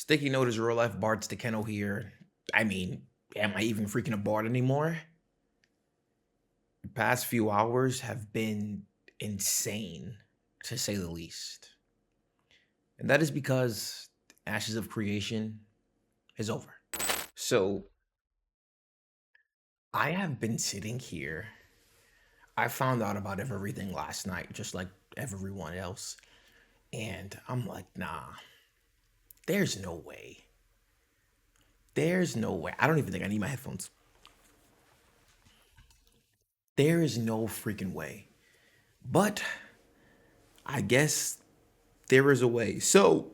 Sticky note is real life Bard SticQeno here. I mean, am I even freaking a Bard anymore? The past few hours have been insane, to say the least. And that is because Ashes of Creation is over. So I have been sitting here. I found out about everything last night, just like everyone else. And I'm like, nah, there's no way. There's no way. I don't even think I need my headphones. There is no freaking way. But I guess there is a way. So,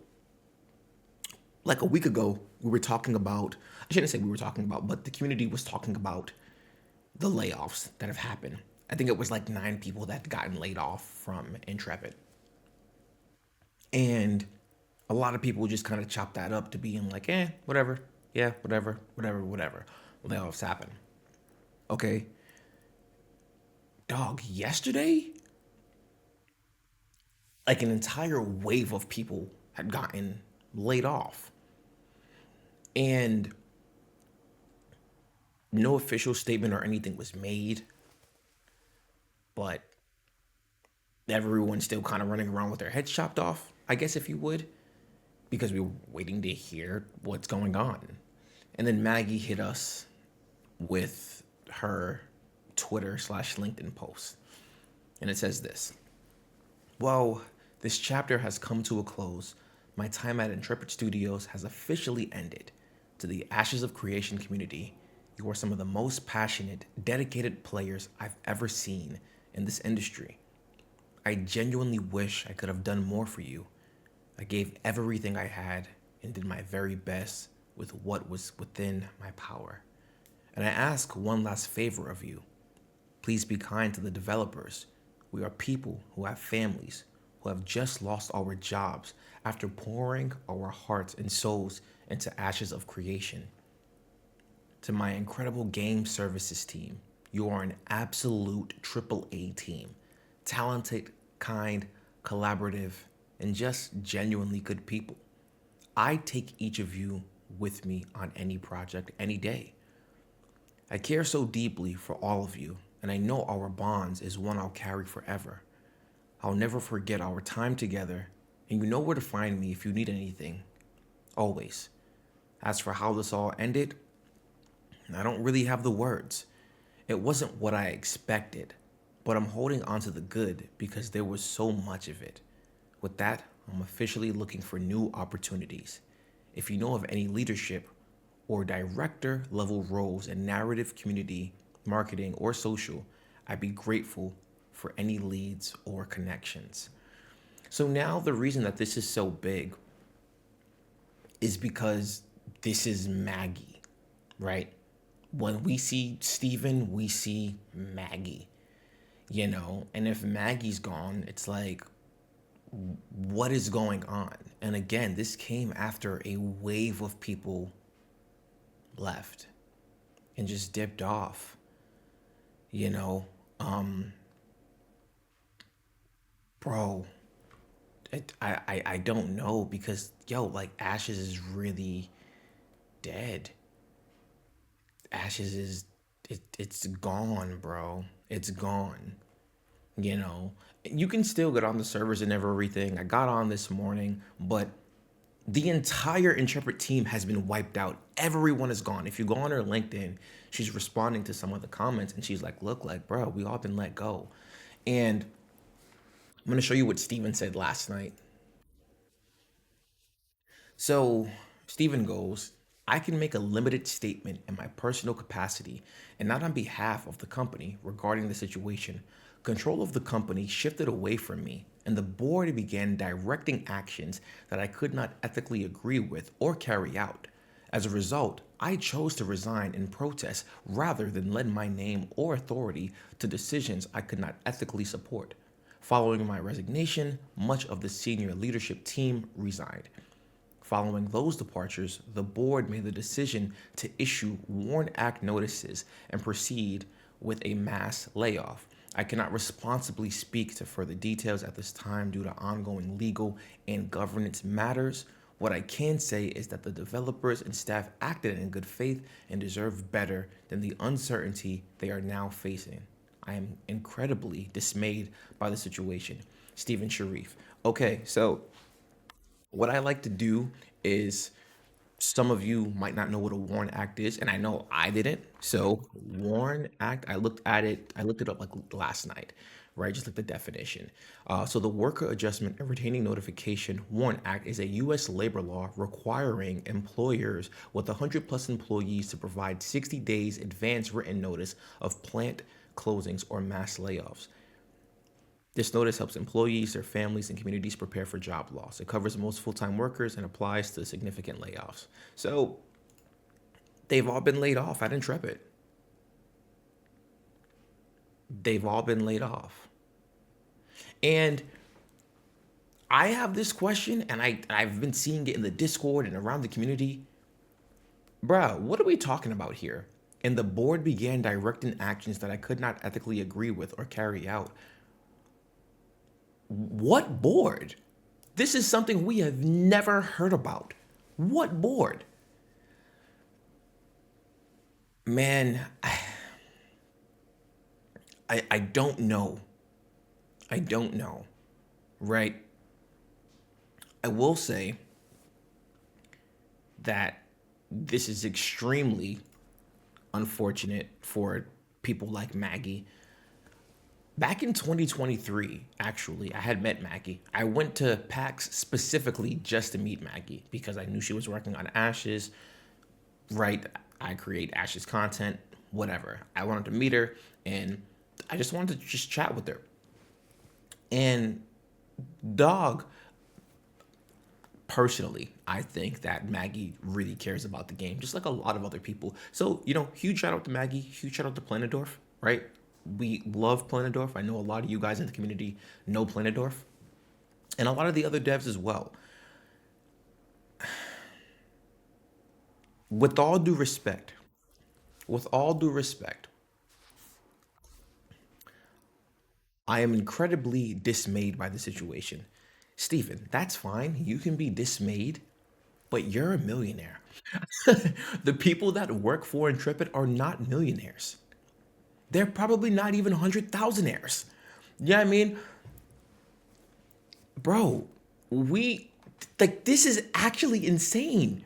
like a week ago, we were talking about, I shouldn't say we were talking about, but the community was talking about the layoffs that have happened. I think it was like 9 people that had gotten laid off from Intrepid. And a lot of people just kind of chop that up to being like, whatever. Yeah, whatever, whatever, whatever. Layoffs happen. Okay. Dog, yesterday, like an entire wave of people had gotten laid off. And no official statement or anything was made, but everyone's still kind of running around with their heads chopped off, I guess, if you would, because we were waiting to hear what's going on. And then Maggie hit us with her Twitter/LinkedIn post. And it says this: well, this chapter has come to a close. My time at Intrepid Studios has officially ended. To the Ashes of Creation community, you are some of the most passionate, dedicated players I've ever seen in this industry. I genuinely wish I could have done more for you. I gave everything I had and did my very best with what was within my power. And I ask one last favor of you. Please be kind to the developers. We are people who have families, who have just lost our jobs after pouring our hearts and souls into Ashes of Creation. To my incredible game services team, you are an absolute AAA team. Talented, kind, collaborative, and just genuinely good people. I take each of you with me on any project, any day. I care so deeply for all of you, and I know our bonds is one I'll carry forever. I'll never forget our time together, and you know where to find me if you need anything. Always. As for how this all ended, I don't really have the words. It wasn't what I expected, but I'm holding on to the good because there was so much of it. With that, I'm officially looking for new opportunities. If you know of any leadership or director level roles in narrative, community, marketing, or social, I'd be grateful for any leads or connections. So now the reason that this is so big is because this is Maggie, right? When we see Steven, we see Maggie, and if Maggie's gone, it's like, what is going on? And again, this came after a wave of people left and just dipped off, you know. Um, bro, I don't know because like Ashes is really dead. Ashes is it's gone, bro. It's gone. You know, you can still get on the servers and everything. I got on this morning, but the entire Intrepid team has been wiped out. Everyone is gone. If you go on her LinkedIn, she's responding to some of the comments and she's like, look, like, bro, we all been let go. And I'm going to show you what Steven said last night. So Steven goes, I can make a limited statement in my personal capacity and not on behalf of the company regarding the situation. Control of the company shifted away from me, and the board began directing actions that I could not ethically agree with or carry out. As a result, I chose to resign in protest rather than lend my name or authority to decisions I could not ethically support. Following my resignation, much of the senior leadership team resigned. Following those departures, the board made the decision to issue WARN Act notices and proceed with a mass layoff. I cannot responsibly speak to further details at this time due to ongoing legal and governance matters What I can say is that the developers and staff acted in good faith and deserve better than the uncertainty they are now facing. I am incredibly dismayed by the situation. Stephen Sharif. Okay, so what I like to do is some of you might not know what a WARN Act is, and I know I didn't. So, WARN Act, I looked it up like last night, right? Just like the definition. So, the Worker Adjustment and Retaining Notification WARN Act is a U.S. labor law requiring employers with 100 plus employees to provide 60 days advance written notice of plant closings or mass layoffs. This notice helps employees, their families, and communities prepare for job loss. It covers most full time workers and applies to significant layoffs. So they've all been laid off at Intrepid. They've all been laid off. And I have this question, and I've been seeing it in the Discord and around the community. Bruh, what are we talking about here? And the board began directing actions that I could not ethically agree with or carry out. What board? This is something we have never heard about. What board? Man, I don't know. I don't know. Right? I will say that this is extremely unfortunate for people like Maggie. Back in 2023, actually, I had met Maggie. I went to PAX specifically just to meet Maggie because I knew she was working on Ashes, right? I create Ashes content, whatever. I wanted to meet her and I just wanted to just chat with her. And dog, personally, I think that Maggie really cares about the game, just like a lot of other people. So, huge shout out to Maggie, huge shout out to Planendorf, right? We love Planendorf. I know a lot of you guys in the community know Planendorf, and a lot of the other devs as well. With all due respect, with all due respect, I am incredibly dismayed by the situation. Stephen, that's fine. You can be dismayed, but you're a millionaire. The people that work for Intrepid are not millionaires. They're probably not even 100,000aires. Yeah, I mean, bro, this is actually insane.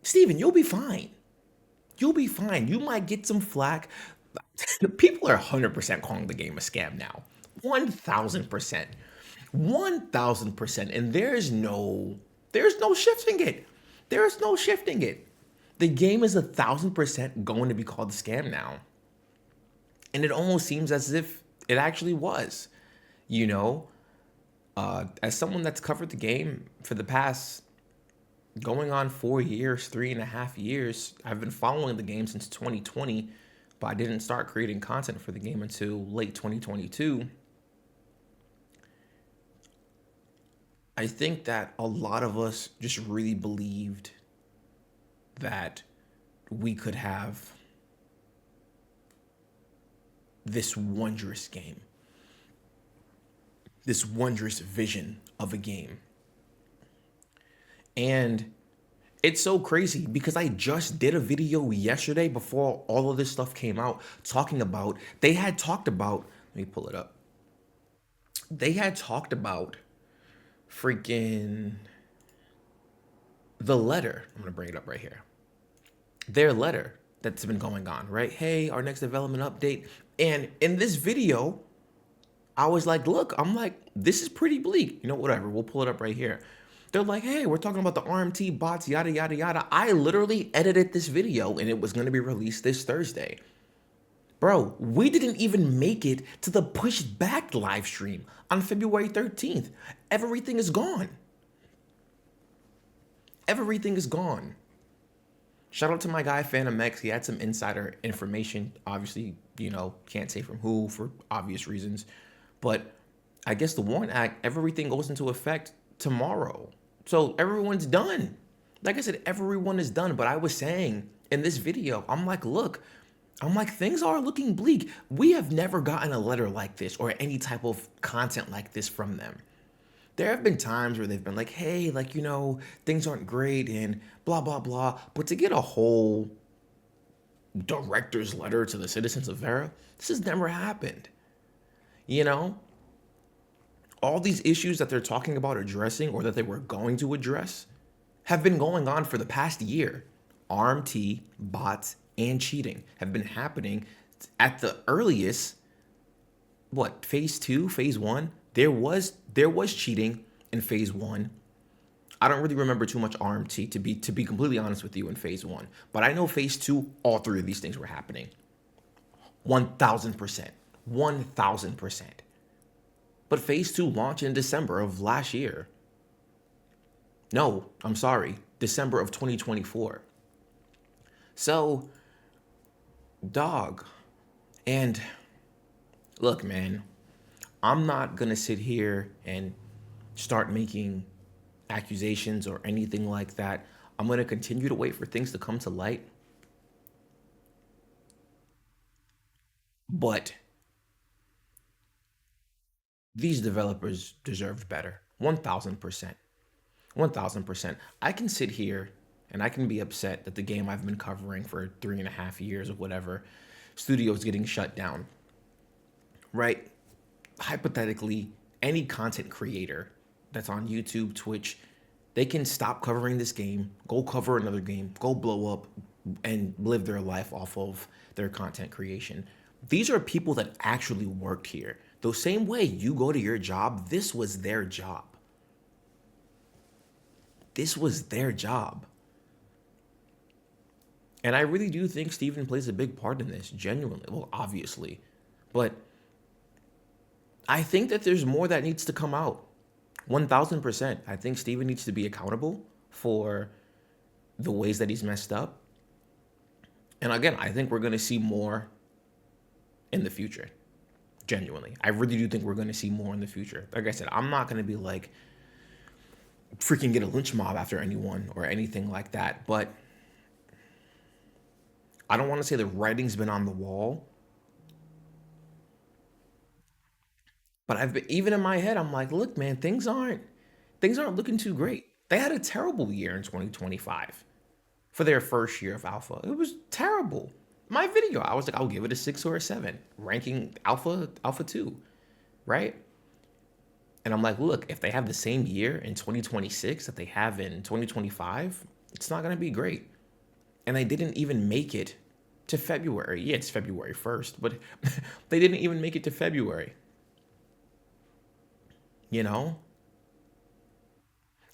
Steven, you'll be fine. You'll be fine. You might get some flack. People are 100% calling the game a scam now. 1,000%. 1,000%. And there's no shifting it. There's no shifting it. The game is 1,000% going to be called a scam now. And it almost seems as if it actually was, as someone that's covered the game for the past going on 4 years, 3.5 years, I've been following the game since 2020, but I didn't start creating content for the game until late 2022. I think that a lot of us just really believed that we could have this wondrous game, this wondrous vision of a game. And it's so crazy because I just did a video yesterday before all of this stuff came out they had talked about, let me pull it up. They had talked about freaking the letter. I'm going to bring it up right here. Their letter that's been going on, right? Hey, our next development update. And in this video, I was like, look, this is pretty bleak. Whatever. We'll pull it up right here. They're like, hey, we're talking about the RMT bots, yada, yada, yada. I literally edited this video and it was going to be released this Thursday. Bro, we didn't even make it to the pushed back live stream on February 13th. Everything is gone. Everything is gone. Shout out to my guy, Phantom X. He had some insider information. Obviously, can't say from who for obvious reasons. But I guess the WARN Act, everything goes into effect tomorrow. So everyone's done. Like I said, everyone is done. But I was saying in this video, look, things are looking bleak. We have never gotten a letter like this or any type of content like this from them. There have been times where they've been like, hey, like, things aren't great and blah, blah, blah. But to get a whole director's letter to the citizens of Vera, this has never happened. You know, all these issues that they're talking about addressing or that they were going to address have been going on for the past year. RMT, bots, and cheating have been happening at the earliest. What, phase two, phase one? There was cheating in phase one. I don't really remember too much RMT to be completely honest with you in phase one, but I know phase two, all three of these things were happening. 1,000%, 1,000%. But phase two launched in December of last year. No, I'm sorry, December of 2024. So, dog, and look, man, I'm not gonna sit here and start making accusations or anything like that. I'm gonna continue to wait for things to come to light. But these developers deserved better. 1,000%. 1,000%. I can sit here and I can be upset that the game I've been covering for 3.5 years or whatever, studio is getting shut down, right? Hypothetically, any content creator that's on YouTube, Twitch, they can stop covering this game, go cover another game, go blow up, and live their life off of their content creation. These are people that actually worked here. The same way you go to your job, this was their job. This was their job. And I really do think Steven plays a big part in this, genuinely. Well, obviously. But I think that there's more that needs to come out. 1,000%. I think Steven needs to be accountable for the ways that he's messed up. And again, I think we're going to see more in the future. Genuinely. I really do think we're going to see more in the future. Like I said, I'm not going to be like freaking get a lynch mob after anyone or anything like that. But I don't want to say the writing's been on the wall. But I've been, even in my head, I'm like, look, man, things aren't looking too great. They had a terrible year in 2025 for their first year of alpha. It was terrible. My video, I was like, I'll give it a 6 or a 7, ranking alpha 2, right? And I'm like, look, if they have the same year in 2026 that they have in 2025, it's not going to be great. And they didn't even make it to February. Yeah, it's February 1st, but they didn't even make it to February, you know?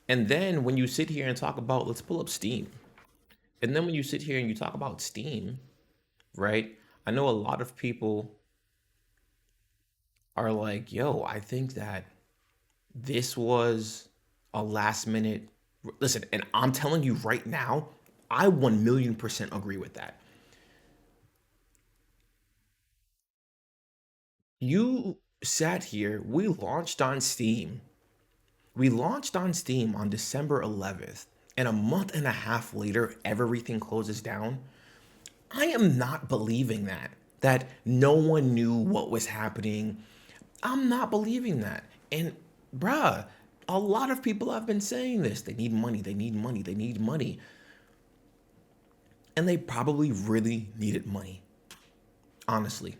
And then when you sit here and talk about, let's pull up Steam. And then when you sit here and you talk about Steam, right? I know a lot of people are like, yo, I think that this was a last minute. Listen, and I'm telling you right now, I 1,000,000% agree with that. You sat here, we launched on Steam on December 11th, and a month and a half later, everything closes down. I am not believing that no one knew what was happening. I'm not believing that. And bruh, a lot of people have been saying this. They need money, they need money, they need money. And they probably really needed money, honestly.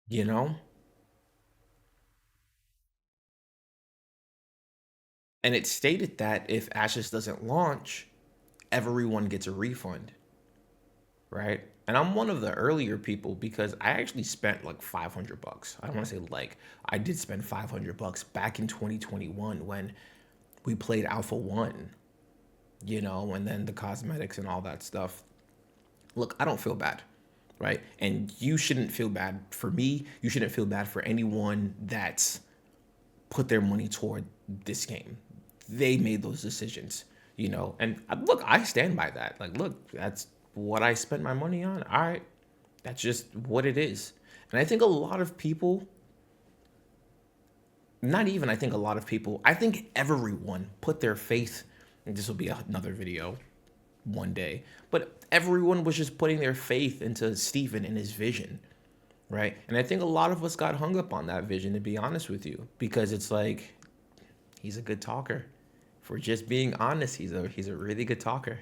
You know? And it stated that if Ashes doesn't launch, everyone gets a refund, right? And I'm one of the earlier people because I actually spent like 500 bucks. I don't want to say like, I did spend 500 bucks back in 2021 when we played Alpha 1, and then the cosmetics and all that stuff. Look, I don't feel bad, right? And you shouldn't feel bad for me. You shouldn't feel bad for anyone that's put their money toward this game. They made those decisions. And look, I stand by that. Like, look, that's what I spent my money on. All right, that's just what it is. And I think a lot of people, not even I think a lot of people, I think everyone put their faith, and this will be another video one day, but everyone was just putting their faith into Steven and his vision, right? And I think a lot of us got hung up on that vision, to be honest with you, because it's like he's a good talker. For just being honest, he's a really good talker.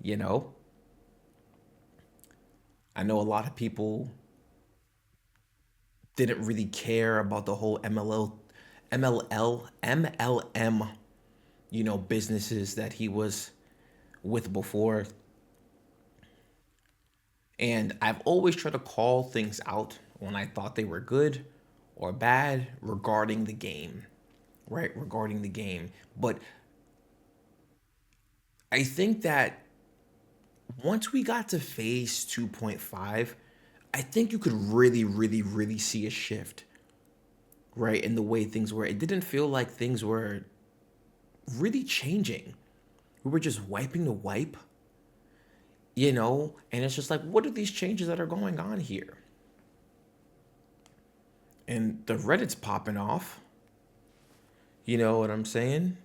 You know, I know a lot of people didn't really care about the whole MLM, businesses that he was with before. And I've always tried to call things out when I thought they were good or bad regarding the game, right? Regarding the game. But I think that once we got to phase 2.5, I think you could really, really, really see a shift, right? In the way things were. It didn't feel like things were really changing. We were just wiping the wipe, and it's just like, what are these changes that are going on here? And the Reddit's popping off. You know what I'm saying?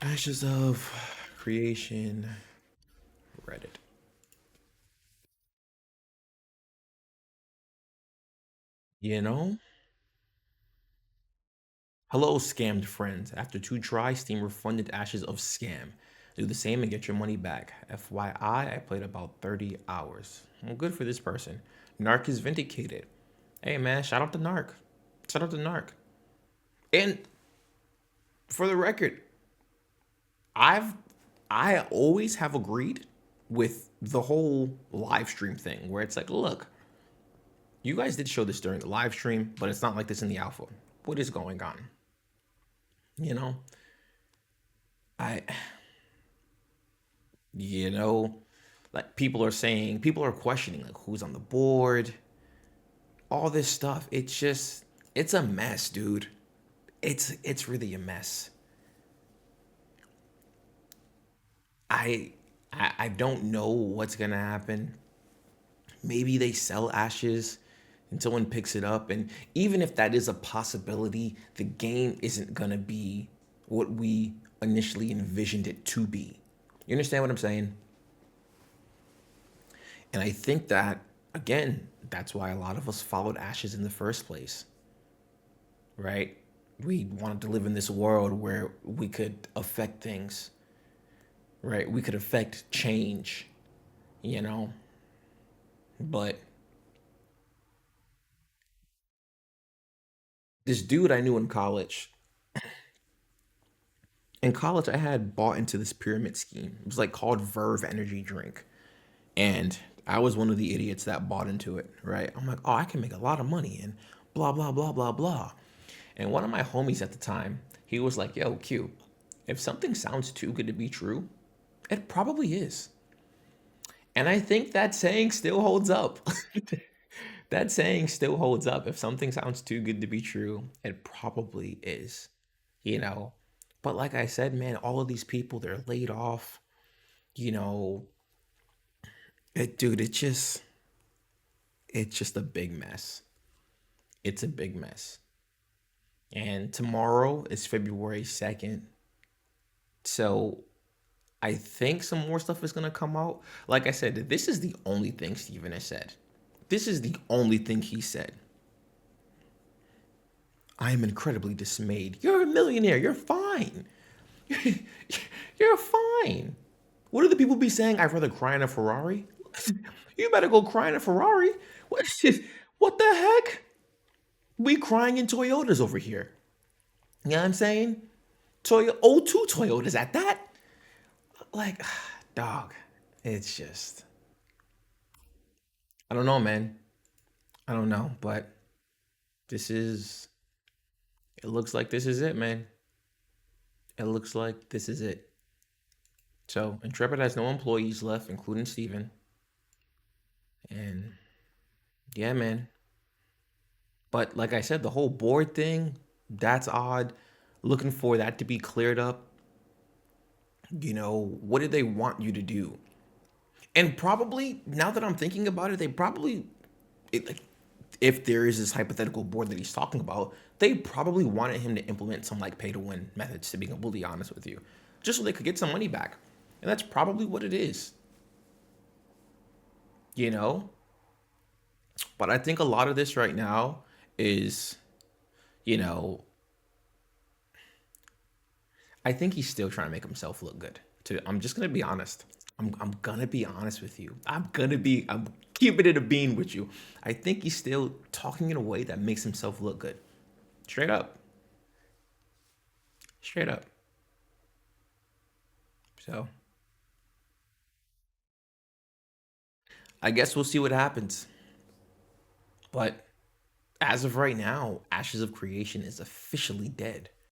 Ashes of creation, Reddit. You know? Hello, scammed friends. After two tries, Steam refunded Ashes of Scam. Do the same and get your money back. FYI, I played about 30 hours. Well, good for this person. Narc is vindicated. Hey man, shout out to Narc. Shout out to Narc. And for the record, I've I always have agreed with the whole live stream thing where it's like, look, you guys did show this during the live stream, but it's not like this in the alpha. What is going on? You know, I, you know, like people are questioning like who's on the board, all this stuff. It's a mess, dude. It's really a mess. I, I don't know what's gonna happen. Maybe they sell Ashes and someone picks it up, and even if that is a possibility, the game isn't gonna be what we initially envisioned it to be. You understand what I'm saying? And I think that, again, that's why a lot of us followed Ashes in the first place, right? We wanted to live in this world where we could affect things, right? We could affect change, you know? But this dude I knew in college, I had bought into this pyramid scheme. It was like called Verve Energy Drink. And I was one of the idiots that bought into it, right? I'm like, oh, I can make a lot of money and blah, blah, blah, blah, blah. And one of my homies at the time, he was like, yo, Q, if something sounds too good to be true, it probably is. And I think that saying still holds up. That saying still holds up. If something sounds too good to be true, it probably is, you know? But like I said, man, all of these people, they're laid off, you know, dude, it's just a big mess. It's a big mess. And tomorrow is February 2nd. So I think some more stuff is gonna come out. Like I said, this is the only thing Steven has said. This is the only thing he said. I am incredibly dismayed. You're a millionaire. You're fine. You're fine. What do the people be saying? I'd rather cry in a Ferrari. You better go cry in a Ferrari. What the heck? We crying in Toyotas over here. You know what I'm saying? O2 Toyotas at that. Like, dog. It's just, I don't know, man. I don't know, but this is, it looks like this is it, man. It looks like this is it. So, Intrepid has no employees left, including Steven. And yeah, man. But like I said, the whole board thing, that's odd. Looking for that to be cleared up. What did they want you to do? And probably, now that I'm thinking about it, they probably, like, if there is this hypothetical board that he's talking about, they probably wanted him to implement some like pay to win methods, to be completely honest with you, just so they could get some money back. And that's probably what it is. you know. But I think a lot of this right now is, you know, I think he's still trying to make himself look good. I'm just gonna be honest. I'm gonna be honest with you. I'm keeping it a bean with you. I think he's still talking in a way that makes himself look good. Straight up. Straight up. So I guess we'll see what happens. But as of right now, Ashes of Creation is officially dead.